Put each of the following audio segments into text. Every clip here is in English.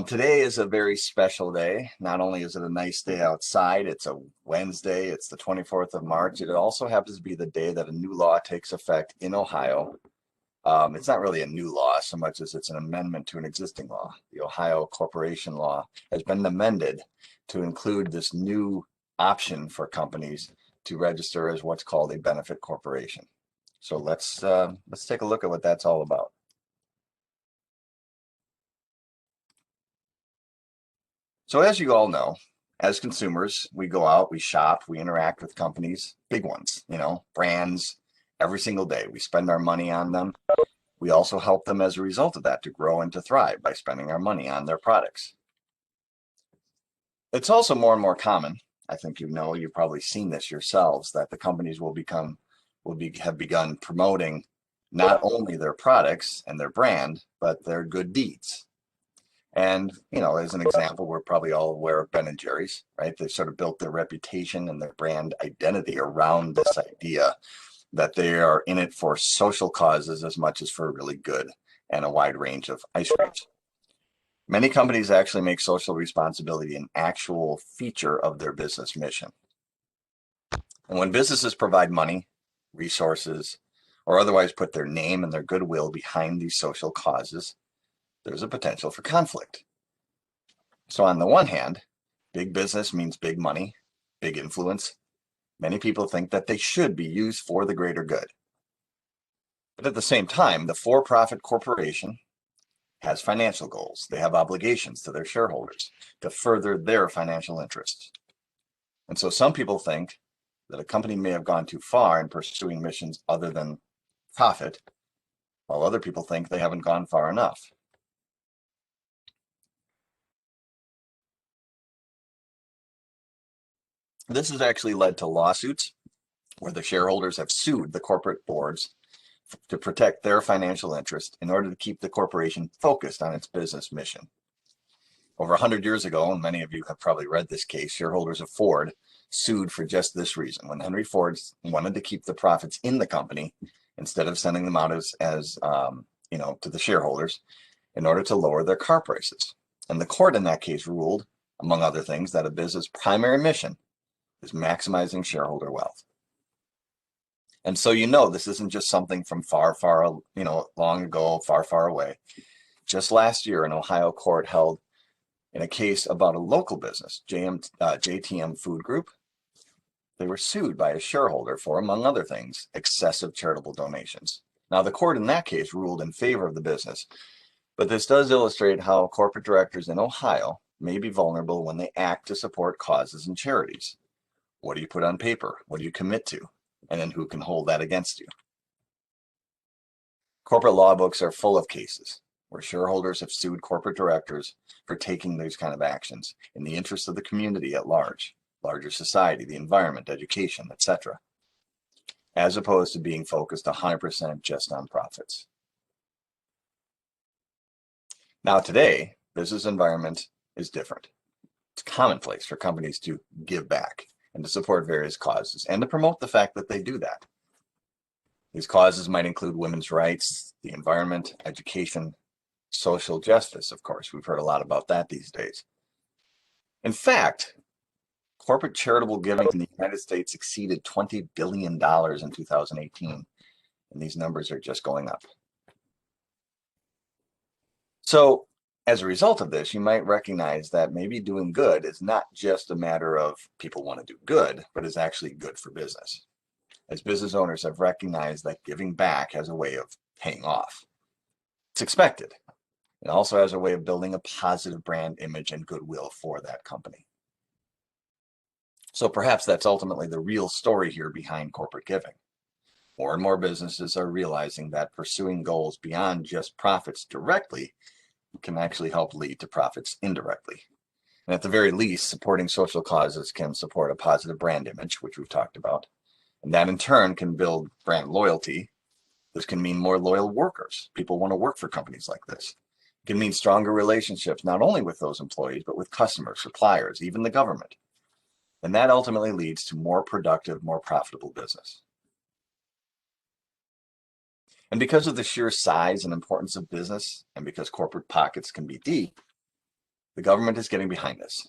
Today is a very special day. Not only is it a nice day outside, it's a Wednesday, it's the 24th of March. It also happens to be the day that a new law takes effect in Ohio. It's not really a new law so much as it's an amendment to an existing law. The Ohio Corporation Law has been amended to include this new option for companies to register as what's called a benefit corporation. So let's take a look at what that's all about. So as you all know, as consumers, we go out, we shop, we interact with companies, big ones, brands, every single day. We spend our money on them. We also help them as a result of that to grow and to thrive by spending our money on their products. It's also more and more common, I think you've probably seen this yourselves, that the companies have begun promoting not only their products and their brand, but their good deeds. And, as an example, we're probably all aware of Ben and Jerry's, right? They've sort of built their reputation and their brand identity around this idea that they are in it for social causes as much as for really good and a wide range of ice creams. Many companies actually make social responsibility an actual feature of their business mission. And when businesses provide money, resources, or otherwise put their name and their goodwill behind these social causes, there's a potential for conflict. So on the one hand, big business means big money, big influence. Many people think that they should be used for the greater good. But at the same time, the for-profit corporation has financial goals. They have obligations to their shareholders to further their financial interests. And so some people think that a company may have gone too far in pursuing missions other than profit, while other people think they haven't gone far enough. This has actually led to lawsuits where the shareholders have sued the corporate boards to protect their financial interest in order to keep the corporation focused on its business mission. Over 100 years ago, and many of you have probably read this case, shareholders of Ford sued for just this reason. When Henry Ford wanted to keep the profits in the company instead of sending them out to the shareholders in order to lower their car prices. And the court in that case ruled, among other things, that a business primary mission is maximizing shareholder wealth. And so this isn't just something from long ago, far away. Just last year, an Ohio court held in a case about a local business, JTM Food Group. They were sued by a shareholder for, among other things, excessive charitable donations. Now, the court in that case ruled in favor of the business, but this does illustrate how corporate directors in Ohio may be vulnerable when they act to support causes and charities. What do you put on paper? What do you commit to? And then who can hold that against you? Corporate law books are full of cases where shareholders have sued corporate directors for taking these kind of actions in the interest of the community at large, larger society, the environment, education, etc., as opposed to being focused 100% just on profits. Now today, business environment is different. It's commonplace for companies to give back and to support various causes and to promote the fact that they do that. These causes might include women's rights, the environment, education, social justice, of course. We've heard a lot about that these days. In fact, corporate charitable giving in the United States exceeded $20 billion in 2018, and these numbers are just going up. So as a result of this, you might recognize that maybe doing good is not just a matter of people want to do good, but is actually good for business. As business owners have recognized that giving back has a way of paying off. It's expected. It also has a way of building a positive brand image and goodwill for that company. So perhaps that's ultimately the real story here behind corporate giving. More and more businesses are realizing that pursuing goals beyond just profits directly can actually help lead to profits indirectly. And at the very least, supporting social causes can support a positive brand image, which we've talked about. And that in turn can build brand loyalty. This can mean more loyal workers. People want to work for companies like this. It can mean stronger relationships, not only with those employees, but with customers, suppliers, even the government. And that ultimately leads to more productive, more profitable business. And because of the sheer size and importance of business, and because corporate pockets can be deep, The government is getting behind this.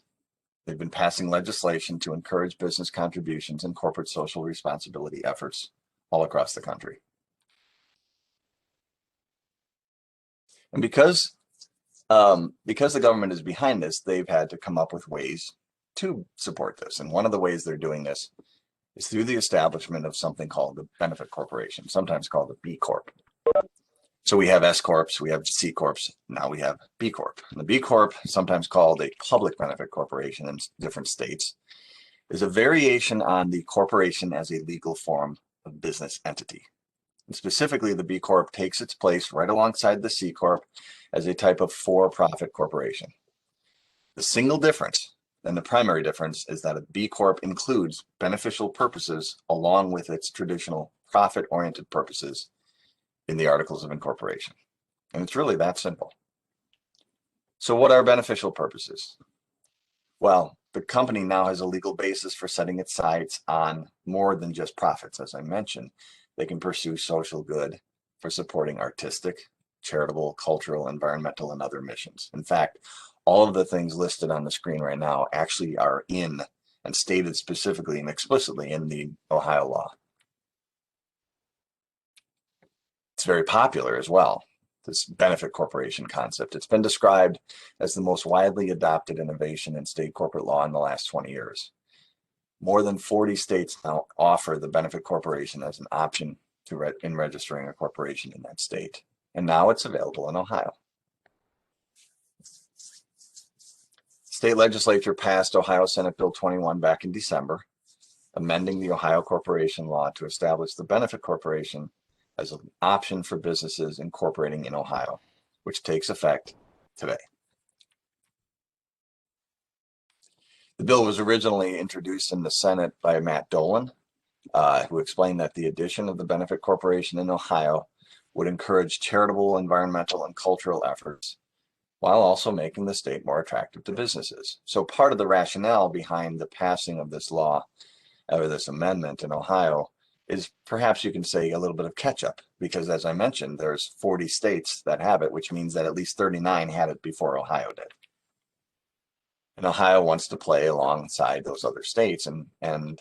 They've been passing legislation to encourage business contributions and corporate social responsibility efforts all across the country. And because the government is behind this, they've had to come up with ways to support this. And one of the ways they're doing this is through the establishment of something called the benefit corporation, sometimes called the B Corp. So we have S Corps, we have C Corps, now we have B Corp. And the B Corp, sometimes called a public benefit corporation in different states, is a variation on the corporation as a legal form of business entity. And specifically, the B Corp takes its place right alongside the C Corp as a type of for-profit corporation. The single difference, and the primary difference, is that a B Corp includes beneficial purposes along with its traditional profit-oriented purposes in the Articles of Incorporation. And it's really that simple. So what are beneficial purposes? Well, the company now has a legal basis for setting its sights on more than just profits. As I mentioned, they can pursue social good for supporting artistic, charitable, cultural, environmental, and other missions. In fact, all of the things listed on the screen right now actually are in and stated specifically and explicitly in the Ohio law. It's very popular as well, this benefit corporation concept. It's been described as the most widely adopted innovation in state corporate law in the last 20 years. More than 40 states now offer the benefit corporation as an option in registering a corporation in that state. And now it's available in Ohio. State legislature passed Ohio Senate Bill 21 back in December, amending the Ohio corporation law to establish the benefit corporation as an option for businesses incorporating in Ohio, which takes effect today. The bill was originally introduced in the Senate by Matt Dolan, who explained that the addition of the benefit corporation in Ohio would encourage charitable, environmental, and cultural efforts, while also making the state more attractive to businesses. So part of the rationale behind the passing of this law, or this amendment in Ohio, is perhaps you can say a little bit of catch-up, because as I mentioned, there's 40 states that have it, which means that at least 39 had it before Ohio did. And Ohio wants to play alongside those other states, and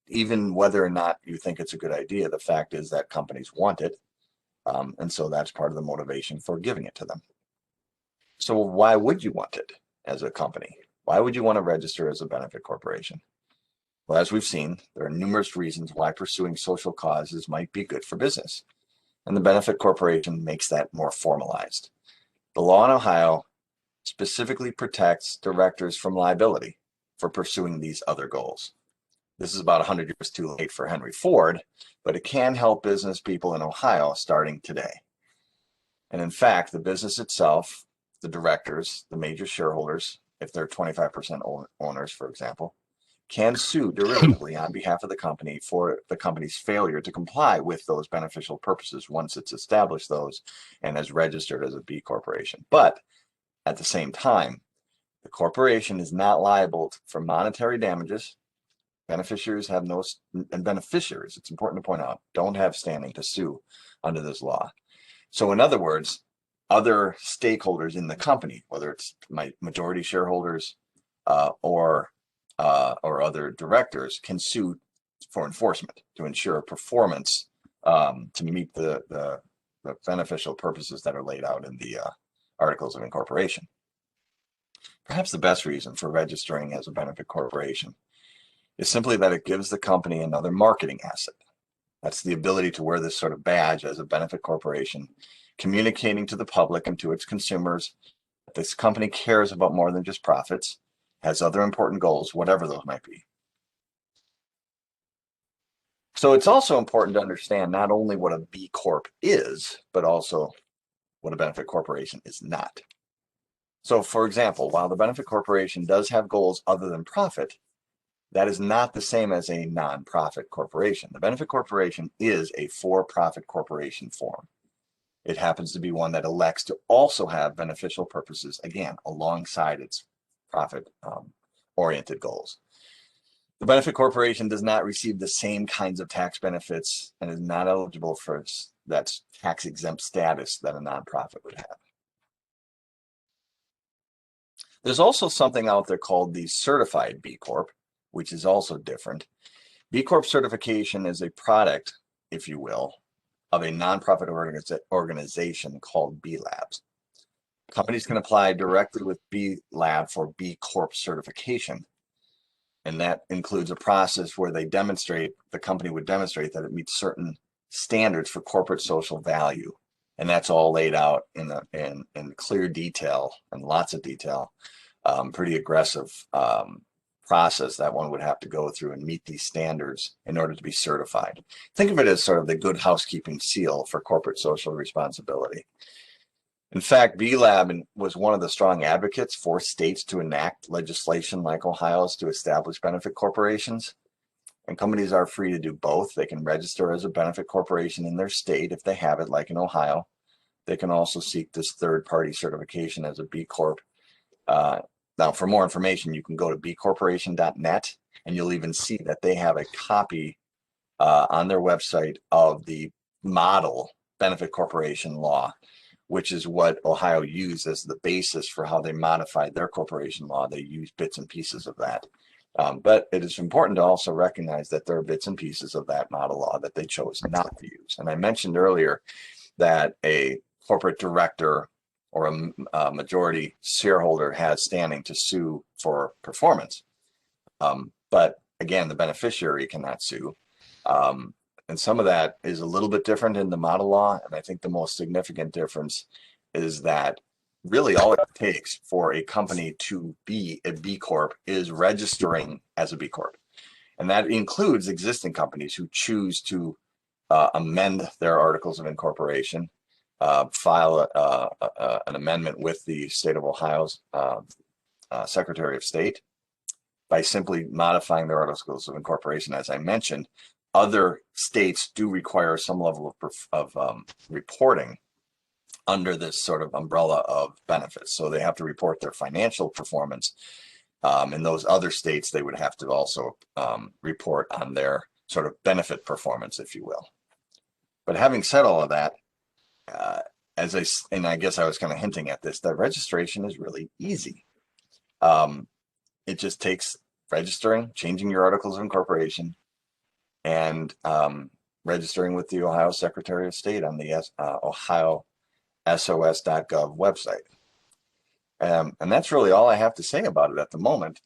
even whether or not you think it's a good idea, the fact is that companies want it, and so that's part of the motivation for giving it to them. So why would you want it as a company? Why would you want to register as a benefit corporation? Well, as we've seen, there are numerous reasons why pursuing social causes might be good for business, and the benefit corporation makes that more formalized. The law in Ohio specifically protects directors from liability for pursuing these other goals. This is about 100 years too late for Henry Ford, but it can help business people in Ohio starting today. And in fact, the business itself, the directors, the major shareholders, if they're 25% owners, for example, can sue derivatively on behalf of the company for the company's failure to comply with those beneficial purposes once it's established those and has registered as a B corporation. But at the same time, the corporation is not liable for monetary damages. Beneficiaries have no, and beneficiaries, it's important to point out, don't have standing to sue under this law. So in other words, other stakeholders in the company, whether it's majority shareholders or other directors, can sue for enforcement to ensure performance to meet the beneficial purposes that are laid out in the Articles of Incorporation. Perhaps the best reason for registering as a benefit corporation is simply that it gives the company another marketing asset. That's the ability to wear this sort of badge as a benefit corporation, communicating to the public and to its consumers that this company cares about more than just profits, has other important goals, whatever those might be. So it's also important to understand not only what a B Corp is, but also what a benefit corporation is not. So for example, while the benefit corporation does have goals other than profit, that is not the same as a nonprofit corporation. The benefit corporation is a for-profit corporation form. It happens to be one that elects to also have beneficial purposes, again, alongside its profit-oriented goals. The benefit corporation does not receive the same kinds of tax benefits and is not eligible for that tax-exempt status that a nonprofit would have. There's also something out there called the Certified B Corp, which is also different. B Corp certification is a product, if you will, of a nonprofit organization called B Labs. Companies can apply directly with B Lab for B Corp certification. And that includes a process where the company would demonstrate that it meets certain standards for corporate social value. And that's all laid out in clear detail and lots of detail, pretty aggressive process that one would have to go through and meet these standards in order to be certified. Think of it as sort of the good housekeeping seal for corporate social responsibility. In fact, B-Lab was one of the strong advocates for states to enact legislation like Ohio's to establish benefit corporations. And companies are free to do both. They can register as a benefit corporation in their state if they have it, like in Ohio. They can also seek this third-party certification as a B Corp. Now, for more information, you can go to bcorporation.net, and you'll even see that they have a copy on their website of the model benefit corporation law, which is what Ohio used as the basis for how they modified their corporation law. They used bits and pieces of that. But it is important to also recognize that there are bits and pieces of that model law that they chose not to use. And I mentioned earlier that a corporate director or a majority shareholder has standing to sue for performance. But again, the beneficiary cannot sue. And some of that is a little bit different in the model law. And I think the most significant difference is that really all it takes for a company to be a B Corp is registering as a B Corp. And that includes existing companies who choose to amend their articles of incorporation, file an amendment with the state of Ohio's Secretary of State by simply modifying their articles of incorporation. As I mentioned, other states do require some level of reporting under this sort of umbrella of benefits. So they have to report their financial performance. In those other states, they would have to also report on their sort of benefit performance, if you will. But having said all of that, and I guess I was kind of hinting at this, that registration is really easy. It just takes registering, changing your articles of incorporation, and registering with the Ohio Secretary of State on the Ohio SOS.gov website. And that's really all I have to say about it at the moment.